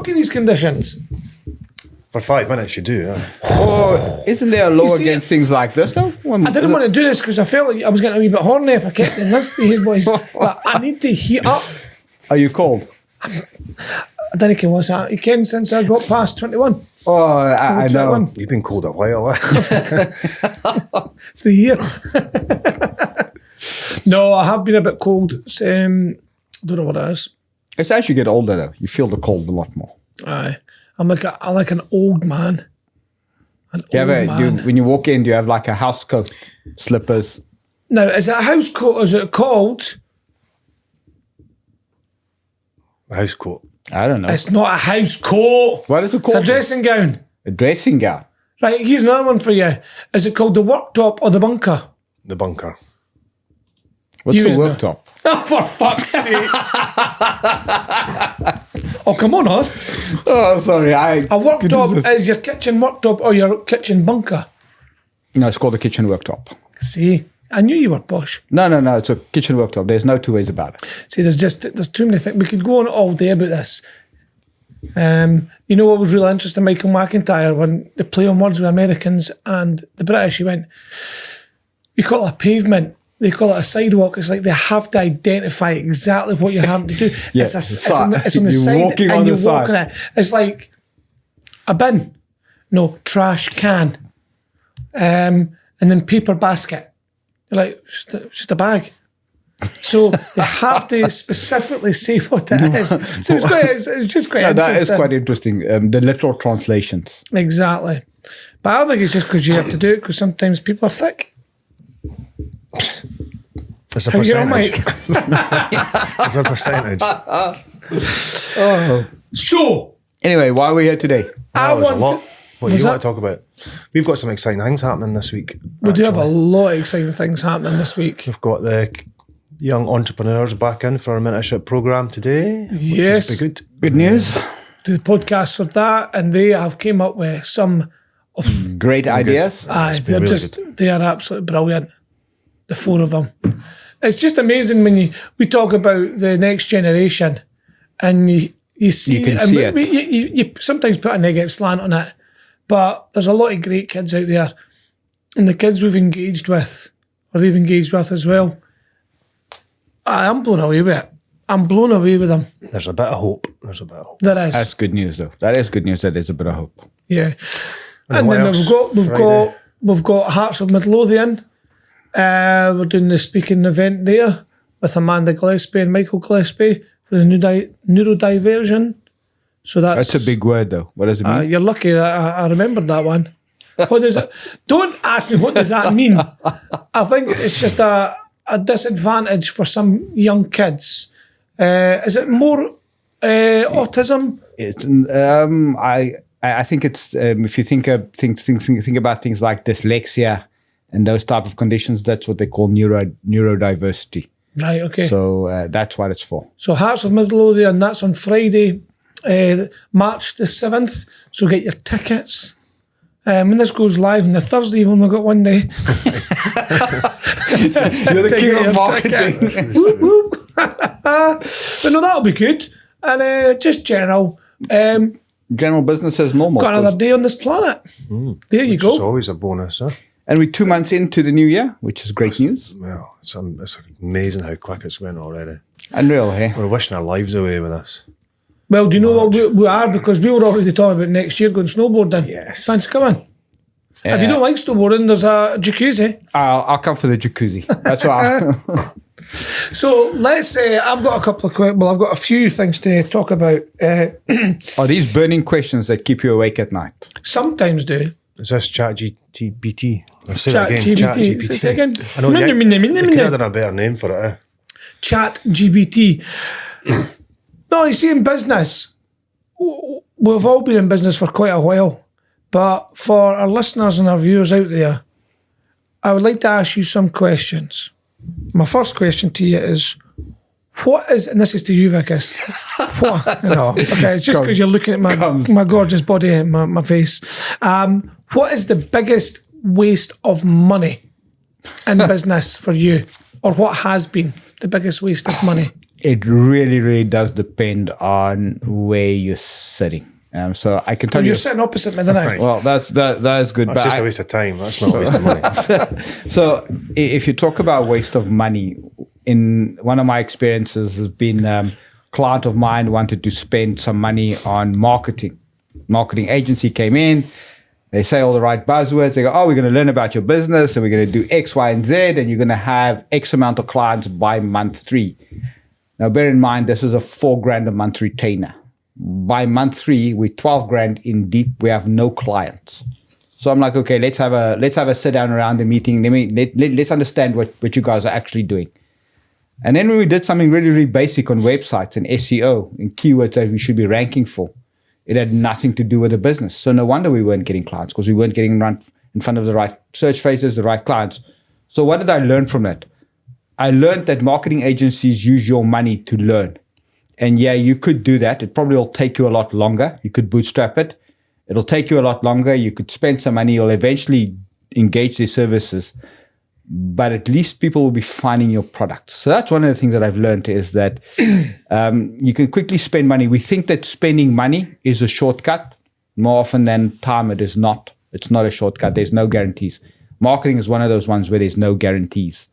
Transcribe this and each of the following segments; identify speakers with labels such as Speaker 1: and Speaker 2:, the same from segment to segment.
Speaker 1: working these conditions?
Speaker 2: For 5 minutes, you do, yeah.
Speaker 3: Oh, isn't there a law against things like this, though?
Speaker 1: I didn't want to do this because I felt like I was getting a wee bit horny if I kept doing this for you boys. But I need to heat up.
Speaker 3: Are you cold?
Speaker 1: I didn't care what's that. You can since I got past 21.
Speaker 3: Oh, I know.
Speaker 2: You've been cold a while, eh?
Speaker 1: 3 years. No, I have been a bit cold. It's, don't know what it is.
Speaker 3: It's as you get older, though. You feel the cold a lot more.
Speaker 1: Aye. I'm like an old man.
Speaker 3: When you walk in, do you have like a house coat, slippers?
Speaker 1: Now, is it a house coat or is it called?
Speaker 2: A house coat.
Speaker 3: I don't know.
Speaker 1: It's not a house coat.
Speaker 3: What is it called?
Speaker 1: It's a dressing gown.
Speaker 3: A dressing gown.
Speaker 1: Right, here's another one for you. Is it called the worktop or the bunker?
Speaker 2: The bunker.
Speaker 3: What's
Speaker 1: You
Speaker 3: a
Speaker 1: know.
Speaker 3: worktop?
Speaker 1: Oh, for fuck's sake. Oh, come on, Oz.
Speaker 3: Oh, sorry.
Speaker 1: A worktop is your kitchen worktop or your kitchen bunker.
Speaker 3: No, it's called a kitchen worktop.
Speaker 1: See, I knew you were posh.
Speaker 3: No. It's a kitchen worktop. There's no two ways about it.
Speaker 1: See, there's too many things. We could go on all day about this. You know what was really interesting, Michael McIntyre, when they play on words with Americans and the British, he went, you call it a pavement, they call it a sidewalk. It's like they have to identify exactly what you're having to do.
Speaker 3: Yeah,
Speaker 1: it's on the side
Speaker 3: walking
Speaker 1: and
Speaker 3: on
Speaker 1: you're
Speaker 3: the side.
Speaker 1: walking it. It's like a bin. No, trash can. And then paper basket. You're like, it's just a bag. So they have to specifically say what it is. So it's just quite interesting.
Speaker 3: That is quite interesting. The literal translations.
Speaker 1: Exactly. But I don't think it's just because you have to do it, because sometimes people are thick.
Speaker 2: It's a
Speaker 1: How you on,
Speaker 2: percentage.
Speaker 1: Mike?
Speaker 2: It's a percentage.
Speaker 1: So,
Speaker 3: Anyway, why are we here today?
Speaker 1: I
Speaker 2: There's a
Speaker 1: want
Speaker 2: lot.
Speaker 1: to...
Speaker 2: What do
Speaker 1: Was
Speaker 2: you
Speaker 1: that-
Speaker 2: want to talk about? We've got some exciting things happening this week.
Speaker 1: We do have a
Speaker 2: actually.
Speaker 1: lot of exciting things happening this week.
Speaker 2: We've got the young entrepreneurs back in for our mentorship program today.
Speaker 1: Yes.
Speaker 2: Which is good.
Speaker 3: Good news.
Speaker 1: Do the podcast for that, and they have came up with some of...
Speaker 3: Great ideas.
Speaker 1: They're
Speaker 2: really
Speaker 1: just... They are absolutely brilliant. The four of them. It's just amazing when we talk about the next generation, and you see...
Speaker 3: You can
Speaker 1: and
Speaker 3: see it.
Speaker 1: You sometimes put a negative slant on it, but there's a lot of great kids out there, and the kids we've engaged with, or they've engaged with as well, I'm blown away with it. I'm blown away with them.
Speaker 2: There's a bit of hope.
Speaker 1: There is.
Speaker 3: That's good news, though. That is good news that there's a bit of hope.
Speaker 1: Yeah.
Speaker 2: And
Speaker 1: And
Speaker 2: what
Speaker 1: then
Speaker 2: else?
Speaker 1: we've got Hearts of Midlothian. We're doing the speaking event there with Amanda Gillespie and Michael Gillespie for the neurodiversion. So
Speaker 3: That's a big word, though. What does it mean?
Speaker 1: You're lucky that I remembered that one. What does it? Don't ask me what does that mean. I think it's just a disadvantage for some young kids. Is it more autism?
Speaker 3: It's I think it's if you think about things like dyslexia and those type of conditions, that's what they call neurodiversity.
Speaker 1: Right. Okay.
Speaker 3: So that's what it's for.
Speaker 1: So Hearts of Midlothian, that's on Friday, March the 7th. So get your tickets. When this goes live on the Thursday, you've only got one day.
Speaker 3: You're the king of marketing.
Speaker 1: Whoop, whoop. But no, that'll be good. And just general.
Speaker 3: General business as normal.
Speaker 1: Got another day on this planet. There you
Speaker 2: It's
Speaker 1: go.
Speaker 2: always a bonus, huh?
Speaker 3: And we're 2 months into the new year, which is great news.
Speaker 2: Well, it's amazing how quick it's went already.
Speaker 3: Unreal, hey?
Speaker 2: We're wishing our lives away with this.
Speaker 1: Well, do you know what we are? Because we were already talking about next year going snowboarding.
Speaker 2: Yes.
Speaker 1: Fancy coming? If you don't like snowboarding, there's a jacuzzi.
Speaker 3: I'll come for the jacuzzi. That's what
Speaker 1: So let's say I've got a couple of I've got a few things to talk about.
Speaker 3: Are these burning questions that keep you awake at night?
Speaker 1: Sometimes do.
Speaker 2: Is this ChatGPT?
Speaker 1: ChatGPT. Say again.
Speaker 2: I know you could have done a better name for it, eh?
Speaker 1: ChatGPT. No, you see, in business, we've all been in business for quite a while. But for our listeners and our viewers out there, I would like to ask you some questions. My first question to you is, what is, and this is to you, Vickers. What? No, okay, it's just because you're looking at my gorgeous body and my face. What is the biggest waste of money in business for you? Or what has been the biggest waste of money?
Speaker 3: It really, really does depend on where you're sitting. So I can tell
Speaker 1: You're
Speaker 3: you.
Speaker 1: sitting opposite me, then.
Speaker 3: Well, that is good.
Speaker 2: That's just a waste of time. That's not a waste of money.
Speaker 3: So if you talk about waste of money, in one of my experiences has been client of mine wanted to spend some money on marketing. Marketing agency came in. They say all the right buzzwords. They go, oh, we're going to learn about your business and we're going to do X, Y, and Z, and you're going to have X amount of clients by month 3. Now, bear in mind, this is a $4,000 a month retainer. By month 3, we're 12 grand in deep. We have no clients. So I'm like, okay, let's have a sit down around the meeting. Let's understand what you guys are actually doing. And then when we did something really, really basic on websites and SEO and keywords that we should be ranking for, it had nothing to do with the business. So no wonder we weren't getting clients, because we weren't getting in front of the right search phases, the right clients. So what did I learn from that? I learned that marketing agencies use your money to learn. And yeah, you could do that. It probably will take you a lot longer. You could bootstrap it. It'll take you a lot longer. You could spend some money. You'll eventually engage their services. But at least people will be finding your products. So that's one of the things that I've learned, is that you can quickly spend money. We think that spending money is a shortcut. More often than time, it is not. It's not a shortcut. There's no guarantees. Marketing is one of those ones where there's no guarantees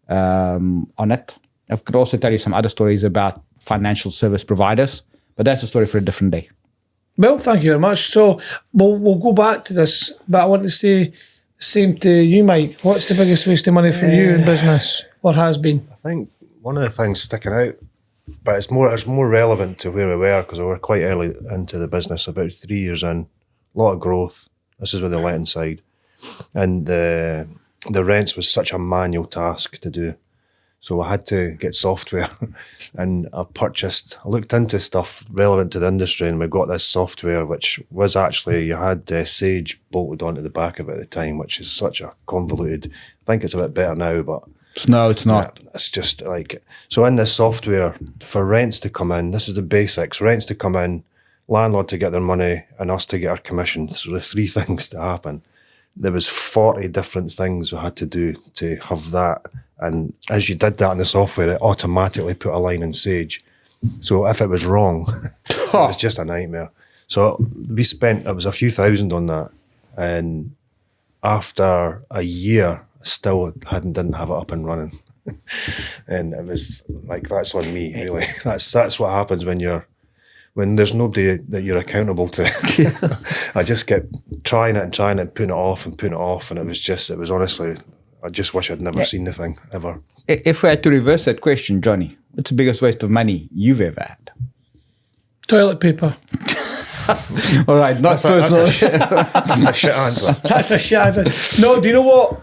Speaker 3: on it. I could also tell you some other stories about financial service providers, but that's a story for a different day.
Speaker 1: Well, thank you very much. So we'll go back to this, but I want to say same to you, Mike. What's the biggest waste of money for you in business, or has been?
Speaker 2: I think one of the things sticking out, but it's more relevant to where we were, because we were quite early into the business, about 3 years in, a lot of growth. This is with the letting side, and the rents was such a manual task to do. So I had to get software, and I looked into stuff relevant to the industry, and we got this software, which was actually, you had Sage bolted onto the back of it at the time, which is such a convoluted, I think it's a bit better now, but...
Speaker 3: No, it's not.
Speaker 2: Yeah, it's just like, so in this software, for rents to come in, this is the basics, rents to come in, landlord to get their money, and us to get our commission. So the 3 things to happen. There was 40 different things we had to do to have that. And as you did that in the software, it automatically put a line in Sage. So if it was wrong, it was just a nightmare. So we spent, it was a few thousand on that. And after a year, still didn't have it up and running. And it was like, that's on me, really. That's what happens when there's nobody that you're accountable to. I just kept trying it and putting it off. And it was honestly, I just wish I'd never seen the thing, ever.
Speaker 3: If we had to reverse that question, Johnny, what's the biggest waste of money you've ever had?
Speaker 1: Toilet paper.
Speaker 3: All right, not personal.
Speaker 2: That's a shit answer.
Speaker 1: That's a shit answer. No, do you know what?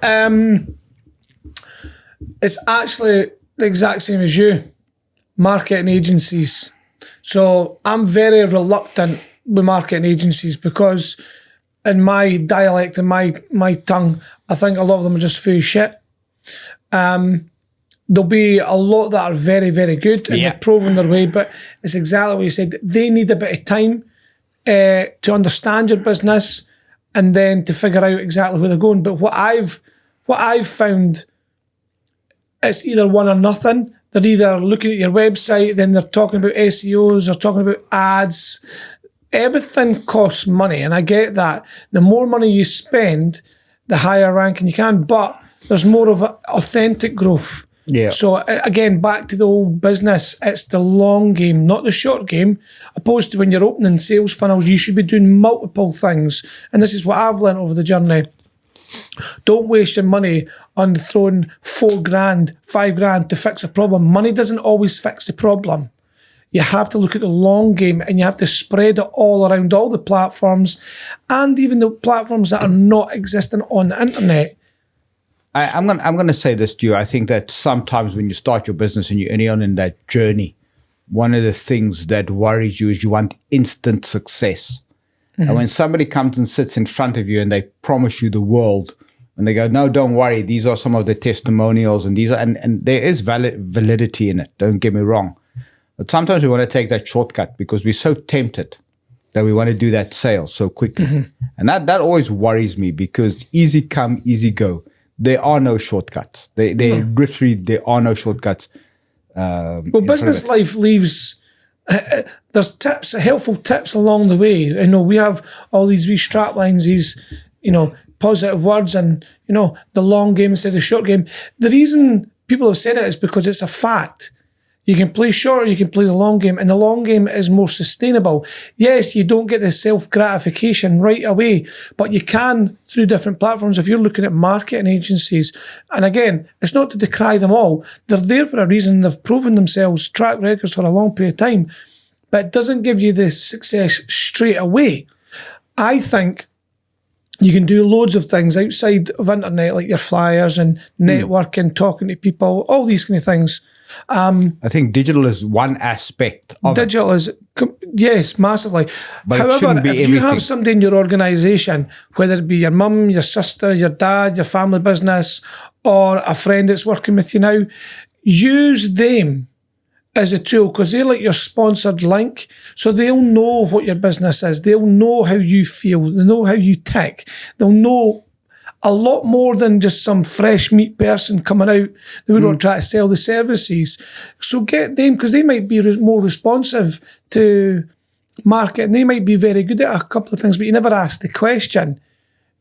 Speaker 1: It's actually the exact same as you. Marketing agencies. So I'm very reluctant with marketing agencies, because in my dialect and my tongue, I think a lot of them are just full of shit. There'll be a lot that are very, very good, and they're proven their way, but it's exactly what you said. They need a bit of time to understand your business, and then to figure out exactly where they're going. But what I've found, it's either one or nothing. They're either looking at your website, then they're talking about SEOs, or talking about ads. Everything costs money, and I get that. The more money you spend, the higher ranking you can, but there's more of authentic growth.
Speaker 3: Yeah.
Speaker 1: So again, back to the old business, it's the long game, not the short game. Opposed to when you're opening sales funnels, you should be doing multiple things. And this is what I've learned over the journey. Don't waste your money on throwing $4,000, $5,000 to fix a problem. Money doesn't always fix the problem. You have to look at the long game, and you have to spread it all around all the platforms, and even the platforms that are not existing on the internet.
Speaker 3: I'm going to say this to you. I think that sometimes when you start your business and you're early on in that journey, one of the things that worries you is you want instant success. Mm-hmm. And when somebody comes and sits in front of you and they promise you the world, and they go, no, don't worry, these are some of the testimonials, and and there is validity in it, don't get me wrong. But sometimes we want to take that shortcut because we're so tempted that we want to do that sale so quickly. Mm-hmm. And that always worries me, because easy come, easy go. There are no shortcuts. Literally, there are no shortcuts.
Speaker 1: Well, business life leaves. There's tips, helpful tips along the way. You know, we have all these wee strap lines, these, you know, positive words, and you know, the long game instead of the short game. The reason people have said it is because it's a fact. You can play short or you can play the long game, and the long game is more sustainable. Yes, you don't get the self-gratification right away, but you can through different platforms. If you're looking at marketing agencies, and again, it's not to decry them all. They're there for a reason. They've proven themselves, track records for a long period of time, but it doesn't give you the success straight away. I think you can do loads of things outside of internet, like your flyers and networking, talking to people, all these kind of things.
Speaker 3: I think digital is one aspect of
Speaker 1: digital
Speaker 3: it.
Speaker 1: is, yes, massively.
Speaker 3: But it
Speaker 1: however,
Speaker 3: shouldn't be
Speaker 1: if you
Speaker 3: everything.
Speaker 1: have somebody in your organisation, whether it be your mum, your sister, your dad, your family business, or a friend that's working with you now, use them as a tool, because they're like your sponsored link. So they'll know what your business is. They'll know how you feel. They'll know how you tick. They'll know a lot more than just some fresh meat person coming out who don't try to sell the services. So get them, because they might be more responsive to market, and they might be very good at a couple of things, but you never ask the question.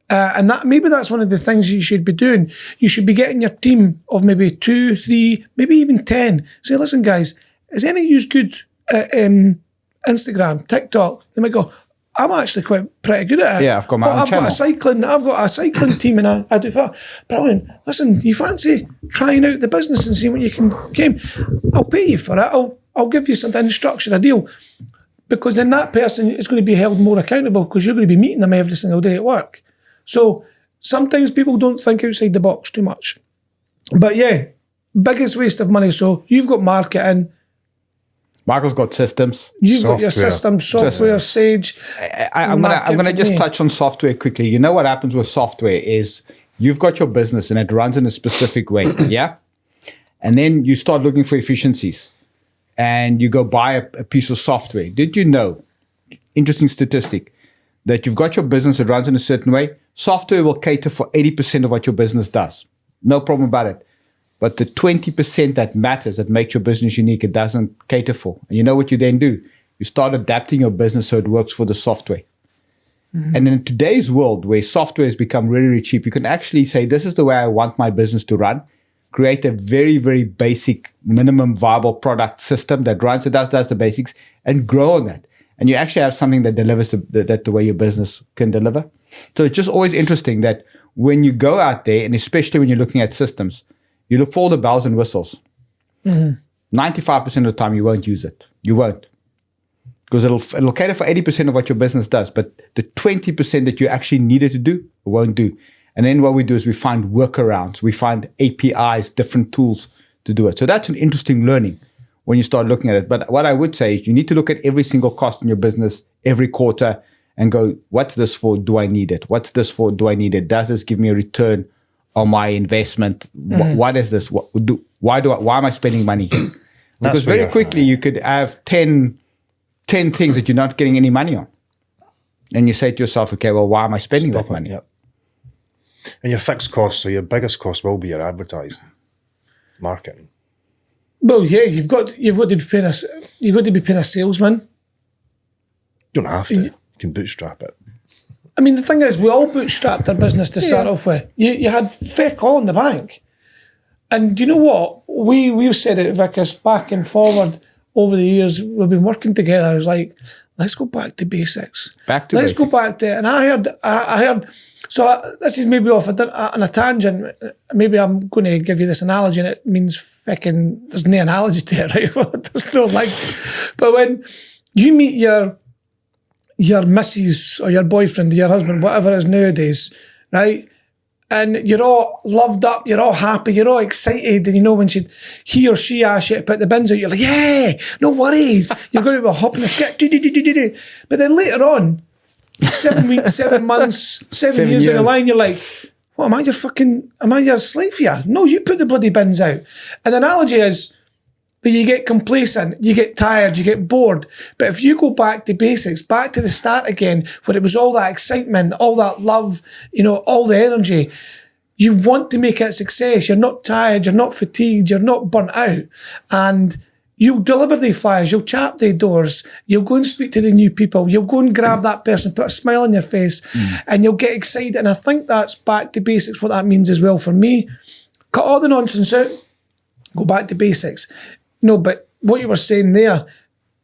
Speaker 1: And that maybe that's one of the things you should be doing. You should be getting your team of maybe 2, 3, maybe even 10. Say, listen, guys, is any of you good at Instagram, TikTok? They might go, I'm actually quite pretty good at it.
Speaker 3: Yeah, I've got my own channel.
Speaker 1: I've got a cycling team, and I do that. But I went, listen, you fancy trying out the business and seeing what you can game? I'll pay you for it. I'll give you something, structure a deal. Because then that person is going to be held more accountable, because you're going to be meeting them every single day at work. So sometimes people don't think outside the box too much. But yeah, biggest waste of money. So you've got marketing.
Speaker 3: Michael's got systems.
Speaker 1: You've got your system, software, Sage.
Speaker 3: I'm gonna just touch on software quickly. You know what happens with software is you've got your business and it runs in a specific way, yeah? And then you start looking for efficiencies and you go buy a piece of software. Did you know, interesting statistic, that you've got your business that runs in a certain way, software will cater for 80% of what your business does. No problem about it. But the 20% that matters, that makes your business unique, it doesn't cater for. And you know what you then do? You start adapting your business so it works for the software. Mm-hmm. And in today's world where software has become really, really cheap, you can actually say, this is the way I want my business to run. Create a very, very basic minimum viable product system that runs, it does the basics, and grow on that. And you actually have something that delivers the way your business can deliver. So it's just always interesting that when you go out there, and especially when you're looking at systems, you look for all the bells and whistles. Mm-hmm. 95% of the time, you won't use it. You won't. Because it'll cater for 80% of what your business does. But the 20% that you actually needed to do, it won't do. And then what we do is we find workarounds. We find APIs, different tools to do it. So that's an interesting learning when you start looking at it. But what I would say is you need to look at every single cost in your business every quarter and go, what's this for? Do I need it? What's this for? Do I need it? Does this give me a return on my investment? Mm-hmm. What is this? Why am I spending money here? Because very quickly you could have 10 things that you're not getting any money on. And you say to yourself, okay, well, why am I spending that money?
Speaker 2: Yep. And your fixed costs, so your biggest cost will be your advertising, marketing.
Speaker 1: Well, yeah, you've got to be paying a salesman.
Speaker 2: You don't have to. You can bootstrap it.
Speaker 1: I mean, the thing is, we all bootstrapped our business to start off with. You had feck all in the bank. And do you know what? We've said it, Vickers, back and forward over the years. We've been working together. It's like, let's go back to basics. Let's go back to, and I heard, so this is maybe off on a tangent. Maybe I'm going to give you this analogy, and it means fecking, there's no analogy to it, right? There's no like, but when you meet your missus or your boyfriend or your husband, whatever it is nowadays, right? And you're all loved up, you're all happy, you're all excited, and you know when he or she asks you to put the bins out, you're like, yeah, no worries. You're going to be hopping a skip, but then later on, 7 weeks, 7 months, 7 years down the line, you're like, what, am I your slave here? No, you put the bloody bins out. And the analogy is that you get complacent, you get tired, you get bored. But if you go back to basics, back to the start again, where it was all that excitement, all that love, all the energy, you want to make it a success. You're not tired, you're not fatigued, you're not burnt out. And you'll deliver the flyers, you'll chap the doors, you'll go and speak to the new people, you'll go and grab that person, put a smile on your face, and you'll get excited. And I think that's back to basics, what that means as well for me. Cut all the nonsense out, go back to basics. No, but what you were saying there,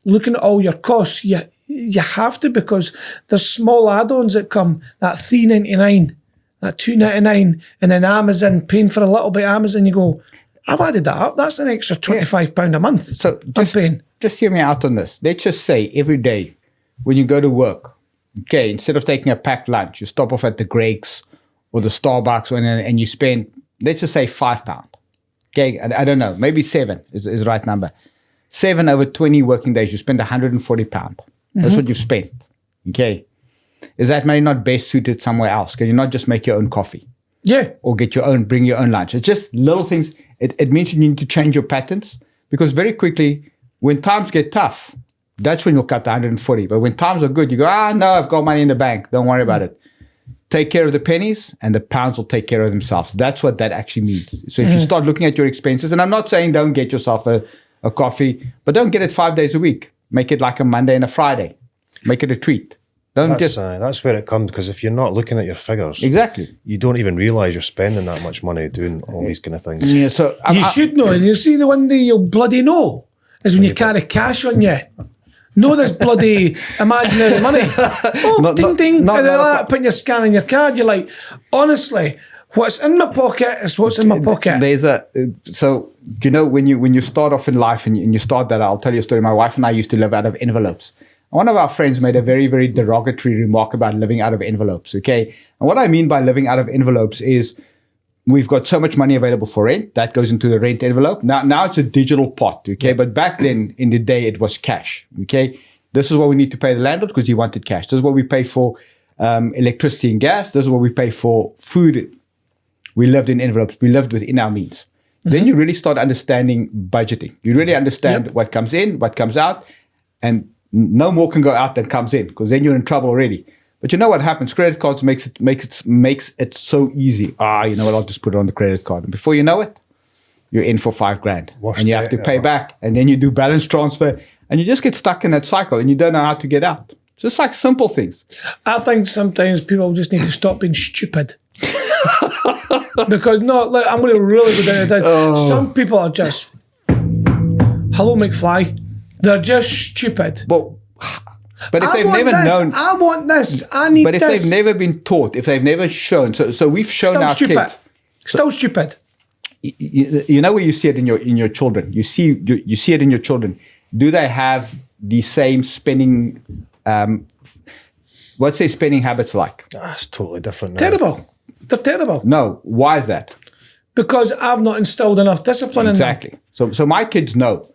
Speaker 1: looking at all your costs, you have to, because there's small add-ons that come, that $3.99, that $2.99, and then Amazon, paying for a little bit of Amazon, you go, I've added that up, that's an extra £25 a month.
Speaker 3: So
Speaker 1: I'm paying.
Speaker 3: just hear me out on this. Let's just say every day when you go to work, okay, instead of taking a packed lunch, you stop off at the Greg's or the Starbucks and you spend, let's just say £5. Okay, I don't know, maybe 7 is the right number. 7 over 20 working days, you spend £140. That's what you've spent. Okay. Is that money not best suited somewhere else? Can you not just make your own coffee?
Speaker 1: Yeah.
Speaker 3: Or bring your own lunch? It's just little things. It means you need to change your patterns, because very quickly, when times get tough, that's when you'll cut the 140. But when times are good, you go, no, I've got money in the bank. Don't worry about it. Take care of the pennies and the pounds will take care of themselves. That's what that actually means. So if you start looking at your expenses, and I'm not saying don't get yourself a coffee, but don't get it 5 days a week. Make it like a Monday and a Friday. Make it a treat.
Speaker 2: That's where it comes, because if you're not looking at your figures,
Speaker 3: exactly,
Speaker 2: you don't even realise you're spending that much money doing all these kind of things.
Speaker 3: Yeah, so
Speaker 1: you should know, and you see the one day you'll bloody know is when you carry cash on you. No, there's bloody imaginary money. Oh, ding ding, putting your scan in your card. You're like, honestly, what's in my pocket is what's in my pocket.
Speaker 3: So you know, when you start off in life and you start that, I'll tell you a story. My wife and I used to live out of envelopes. One of our friends made a very, very derogatory remark about living out of envelopes, okay? And what I mean by living out of envelopes is we've got so much money available for rent. That goes into the rent envelope. Now it's a digital pot, okay? But back then, in the day, it was cash, okay? This is what we need to pay the landlord because he wanted cash. This is what we pay for electricity and gas. This is what we pay for food. We lived in envelopes. We lived within our means. Then you really start understanding budgeting. You really understand what comes in, what comes out, and no more can go out than comes in, because then you're in trouble already. But you know what happens? Credit cards makes it so easy. You know what? I'll just put it on the credit card, and before you know it, you're in for $5,000, and you have to pay back, and then you do balance transfer, and you just get stuck in that cycle, and you don't know how to get out. Just like simple things.
Speaker 1: I think sometimes people just need to stop being stupid. Because look, I'm going to really go down the Some people are just, hello McFly. They're just stupid.
Speaker 3: But if they've never known,
Speaker 1: I want this. I need this.
Speaker 3: But if they've never been taught, if they've never shown, so we've shown
Speaker 1: Still
Speaker 3: our
Speaker 1: stupid.
Speaker 3: kids.
Speaker 1: Still stupid.
Speaker 3: You know where you see it in your children. You see it in your children. Do they have the same spending? What's their spending habits like?
Speaker 2: That's totally different now.
Speaker 1: Terrible. They're terrible.
Speaker 3: No. Why is that?
Speaker 1: Because I've not instilled enough discipline in them.
Speaker 3: Exactly. So my kids know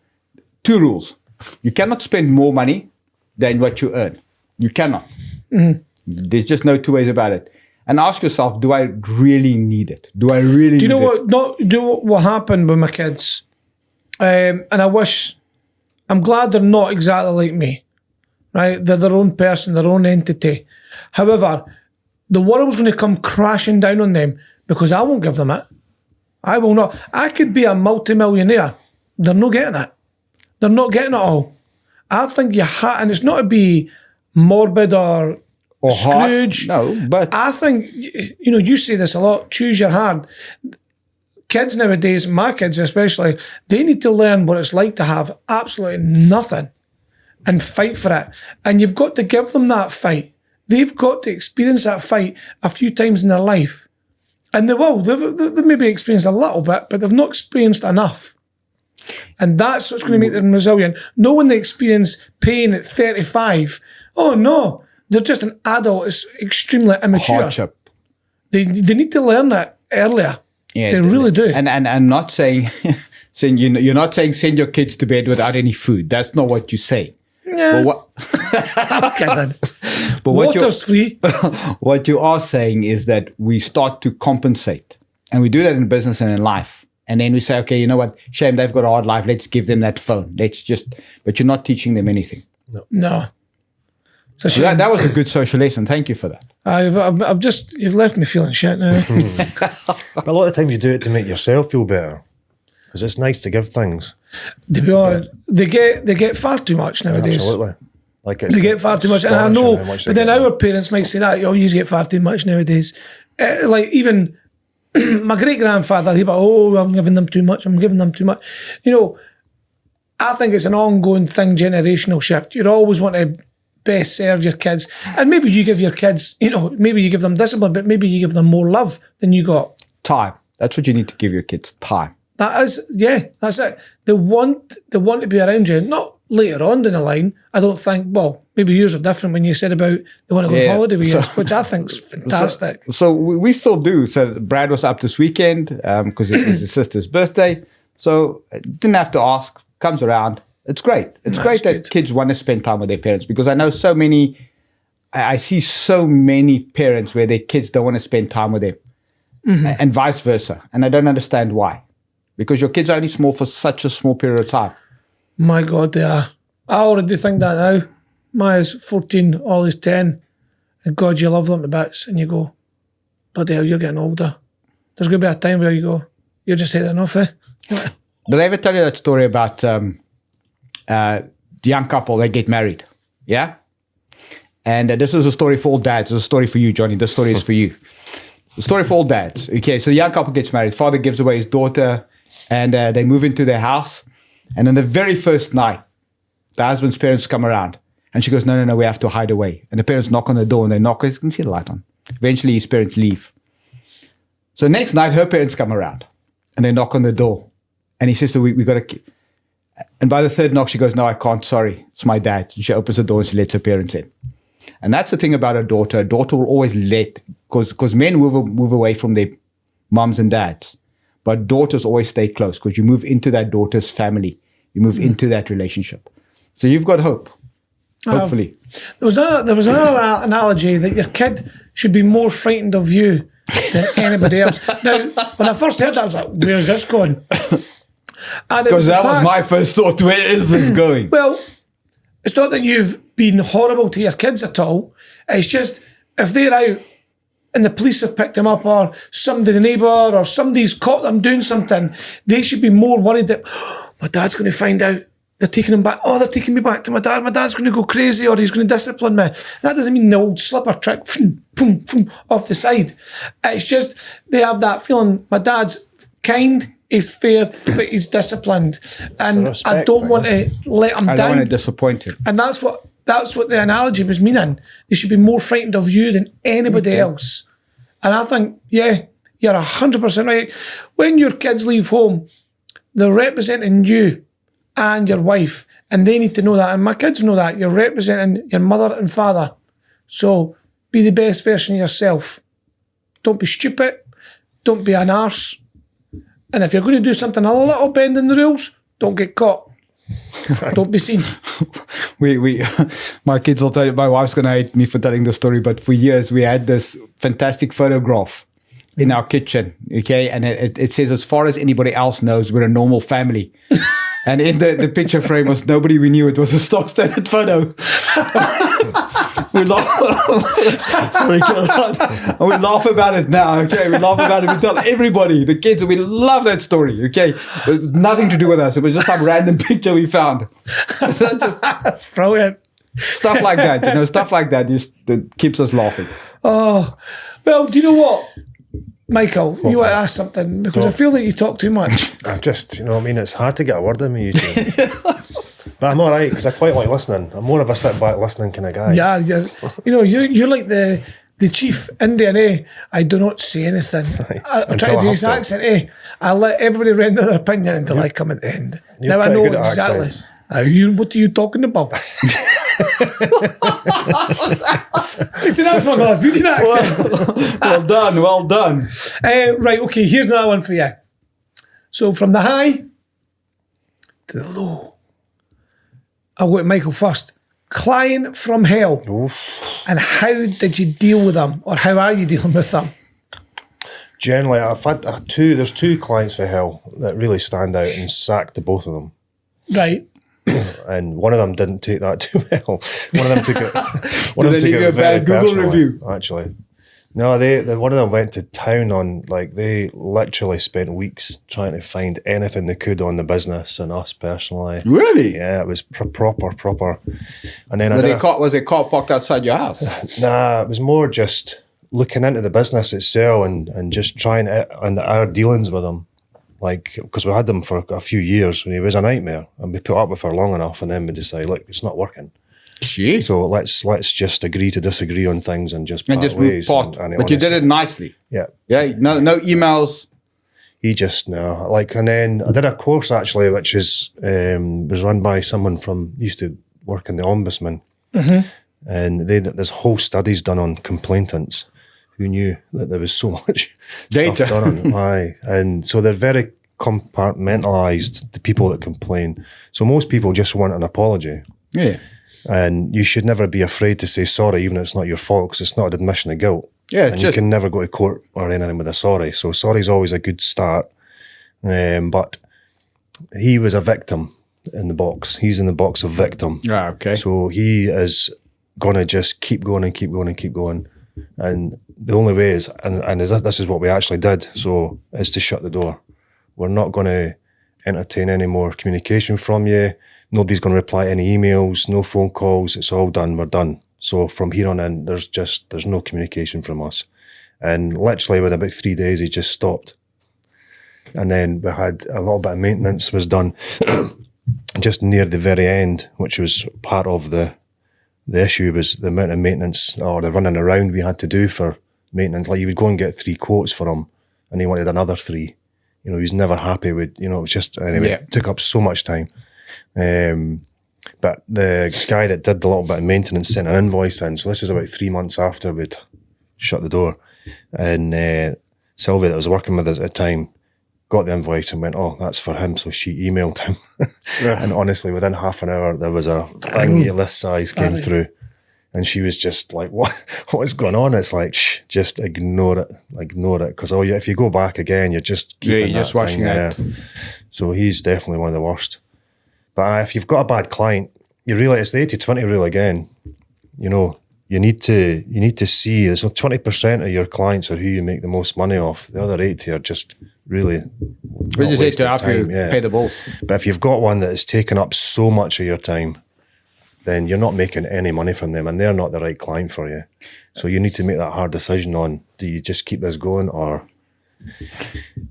Speaker 3: 2 rules. You cannot spend more money than what you earn. You cannot. There's just no 2 ways about it. And ask yourself, do I really need it? Do I really
Speaker 1: Do you know
Speaker 3: need it?
Speaker 1: what happened with my kids? And I'm glad they're not exactly like me. Right? They're their own person, their own entity. However, the world's going to come crashing down on them because I won't give them it. I will not. I could be a multi-millionaire. They're not getting it. They're not getting it all. I think and it's not to be morbid or Scrooge.
Speaker 3: No, but
Speaker 1: I think, you say this a lot, choose your hard. Kids nowadays, my kids especially, they need to learn what it's like to have absolutely nothing and fight for it. And you've got to give them that fight. They've got to experience that fight a few times in their life. And they will. They've maybe experienced a little bit, but they've not experienced enough. And that's what's going to make them resilient. No when they experience pain at 35, oh no, they're just an adult. It's extremely immature.
Speaker 3: hardship.
Speaker 1: They need to learn that earlier.
Speaker 3: Yeah,
Speaker 1: they really do.
Speaker 3: And I'm not saying, you're not saying send your kids to bed without any food. That's not what you say.
Speaker 1: Yeah.
Speaker 3: But
Speaker 1: I'm kidding.
Speaker 3: But
Speaker 1: Water's free.
Speaker 3: What you are saying is that we start to compensate. And we do that in business and in life. And then we say, okay, you know what? Shame, they've got a hard life. Let's give them that phone. But you're not teaching them anything.
Speaker 1: No. So
Speaker 3: That was a good social lesson. Thank you for that.
Speaker 1: you've left me feeling shit now.
Speaker 2: But a lot of times you do it to make yourself feel better. Because it's nice to give things.
Speaker 1: To be honest, they get far too much nowadays.
Speaker 2: Absolutely. Like it's
Speaker 1: They get far too much, and I know.
Speaker 2: astonishing how much
Speaker 1: But
Speaker 2: they
Speaker 1: then
Speaker 2: get.
Speaker 1: our parents might say that, you get far too much nowadays. Like even my great grandfather, he'd be, oh, I'm giving them too much. I'm giving them too much. I think it's an ongoing thing, generational shift. You always want to best serve your kids, and maybe you give your kids, maybe you give them discipline, but maybe you give them more love than you got.
Speaker 3: Time. That's what you need to give your kids, time.
Speaker 1: That's it. They want to be around you, not later on down the line. I don't think, well, maybe yours are different when you said about they want to go on holiday with you, which I think's fantastic.
Speaker 3: So we still do. So Brad was up this weekend because it was his sister's birthday. So didn't have to ask. Comes around. It's great. It's great that kids want to spend time with their parents, because I know so many, I see so many parents where their kids don't want to spend time with them, and vice versa. And I don't understand why. Because your kids are only small for such a small period of time.
Speaker 1: My God, they are. I already think that now. Maya's 14, Ollie's 10. And God, you love them to bits. And you go, bloody hell, you're getting older. There's going to be a time where you go, you're just had enough, eh?
Speaker 3: Did I ever tell you that story about the young couple that get married? Yeah? And this is a story for all dads. It's a story for you, Johnny. This story is for you. The story for all dads. Okay, so the young couple gets married. Father gives away his daughter, and they move into their house. And on the very first night, the husband's parents come around. And she goes, no, we have to hide away. And the parents knock on the door, and they knock, because you can see the light on. Eventually, his parents leave. So next night, her parents come around, and they knock on the door. And he says, so we got to... And by the third knock, she goes, no, I can't, sorry. It's my dad. And she opens the door, and she lets her parents in. And that's the thing about a daughter. A daughter will always let... Because men move away from their mums and dads. But daughters always stay close, because you move into that daughter's family. You move into that relationship. So you've got hope. Hopefully.
Speaker 1: There was another analogy that your kid should be more frightened of you than anybody else. Now, when I first heard that, I was like, where's this going?
Speaker 3: Because that was my first thought. Where is this going?
Speaker 1: Well, it's not that you've been horrible to your kids at all. It's just, if they're out and the police have picked them up, or somebody, the neighbour, or somebody's caught them doing something, they should be more worried that, my dad's going to find out. They're taking him back. Oh, they're taking me back to my dad. My dad's going to go crazy, or he's going to discipline me. That doesn't mean the old slipper trick, off the side. It's just, they have that feeling, my dad's kind, he's fair, but he's disciplined. And I don't want to let him down.
Speaker 3: I don't want to disappoint him.
Speaker 1: And that's what the analogy was meaning. They should be more frightened of you than anybody else. And I think, yeah, you're 100% right. When your kids leave home, they're representing you and your wife, and they need to know that, and my kids know that. You're representing your mother and father. So be the best version of yourself. Don't be stupid. Don't be an arse. And if you're going to do something a little bending the rules, don't get caught. Don't be seen.
Speaker 3: My kids will tell you, my wife's going to hate me for telling the story, but for years we had this fantastic photograph in our kitchen, okay? And it says, as far as anybody else knows, we're a normal family. And in the picture frame was nobody we knew. It was a stock standard photo. We laugh. Sorry, and we laugh about it now. Okay, we laugh about it. We tell everybody, the kids, we love that story. Okay, but nothing to do with us. It was just some random picture we found.
Speaker 1: That's brilliant.
Speaker 3: Stuff like that, stuff like that that keeps us laughing.
Speaker 1: Oh, well, do you know what? Michael, you want to ask something, because I feel like you talk too much.
Speaker 2: I just, it's hard to get a word in me usually. But I'm all right, because I quite like listening. I'm more of a sit back listening kind of guy.
Speaker 1: Yeah, you're like the chief Indian, eh? I do not say anything. I try to do his accent, eh? I let everybody render their opinion until I come at the end.
Speaker 2: You're
Speaker 1: now I know
Speaker 2: good at
Speaker 1: exactly.
Speaker 2: accents.
Speaker 1: What are you talking about? Listen, that's my last week accent.
Speaker 3: Well done.
Speaker 1: Right, okay, here's another one for you. So from the high to the low. I'll go to Michael first. Client from hell. Oof. And how did you deal with them, or how are you dealing with them?
Speaker 2: Generally, I've had there's two clients for hell that really stand out, and sacked the both of them.
Speaker 1: Right.
Speaker 2: And one of them didn't take that too well. One of them took it. One
Speaker 3: Did
Speaker 2: of
Speaker 3: they
Speaker 2: them
Speaker 3: leave
Speaker 2: took
Speaker 3: you a
Speaker 2: it very
Speaker 3: bad Google
Speaker 2: personally,
Speaker 3: review?
Speaker 2: actually. No, one of them went to town on, like, they literally spent weeks trying to find anything they could on the business and us personally.
Speaker 3: Really?
Speaker 2: Yeah, it was proper. And then
Speaker 3: Was a car parked outside your house?
Speaker 2: Nah, it was more just looking into the business itself and just trying it and our dealings with him. Like, because we had them for a few years and he was a nightmare, and we put up with her long enough, and then we decided, look, it's not working.
Speaker 3: Jeez.
Speaker 2: So let's just agree to disagree on things and just part
Speaker 3: Move
Speaker 2: ways.
Speaker 3: part.
Speaker 2: And
Speaker 3: But you did it nicely.
Speaker 2: Yeah.
Speaker 3: Yeah. No emails.
Speaker 2: He just, no. Like, and then I did a course actually, which is was run by someone used to work in the Ombudsman.
Speaker 1: Mm-hmm.
Speaker 2: And there's whole studies done on complainants. Who knew that there was so much
Speaker 3: Data.
Speaker 2: stuff done on them? Aye. And so they're very compartmentalised, the people that complain. So most people just want an apology.
Speaker 3: Yeah.
Speaker 2: And you should never be afraid to say sorry, even if it's not your fault, because it's not an admission of guilt.
Speaker 3: Yeah,
Speaker 2: and you can never go to court or anything with a sorry. So sorry is always a good start. But he was a victim in the box. He's in the box of victim.
Speaker 3: Ah, okay.
Speaker 2: So he is going to just keep going and keep going and keep going. And the only way is, and this is what we actually did, so, is to shut the door. We're not going to entertain any more communication from you. Nobody's going to reply to any emails, no phone calls. It's all done. We're done. So from here on in, there's no communication from us. And literally within about 3 days, he just stopped. And then we had a little bit of maintenance was done just near the very end, which was part of the issue, was the amount of maintenance or the running around we had to do for maintenance. Like, you would go and get 3 quotes for him and he wanted another 3. You know, he was never happy with, it was just, anyway, It took up so much time. But the guy that did the little bit of maintenance sent an invoice in. So this is about 3 months after we'd shut the door. And Sylvia, that was working with us at the time, got the invoice and went, oh, that's for him. So she emailed him. And honestly, within half an hour, there was a thing this size came through. And she was just like, what is going on? It's like, shh, just ignore it. Because if you go back again, you're just keeping
Speaker 3: you're just washing
Speaker 2: out. So he's definitely one of the worst. But if you've got a bad client, you realize it's the 80-20 rule again. You need to see, so 20% of your clients are who you make the most money off. The other 80 are just really.
Speaker 3: We just need to help you pay the bills.
Speaker 2: But if you've got one that is taking up so much of your time, then you're not making any money from them, and they're not the right client for you. So you need to make that hard decision on, do you just keep this going or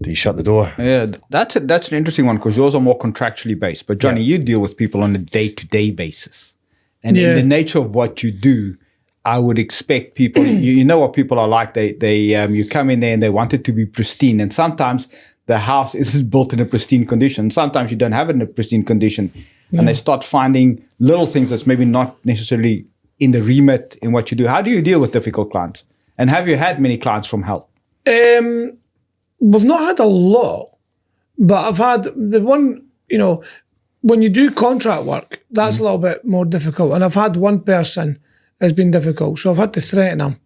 Speaker 2: do you shut the door?
Speaker 3: Yeah, that's an interesting one, because yours are more contractually based. But Johnny, you deal with people on a day-to-day basis. And in the nature of what you do, I would expect people, you know what people are like. You come in there and they want it to be pristine. And sometimes the house is built in a pristine condition. Sometimes you don't have it in a pristine condition. And they start finding little things that's maybe not necessarily in the remit in what you do. How do you deal with difficult clients? And have you had many clients from hell?
Speaker 1: We've not had a lot, but I've had the one, when you do contract work, that's a little bit more difficult. And I've had one person has been difficult, so I've had to threaten them.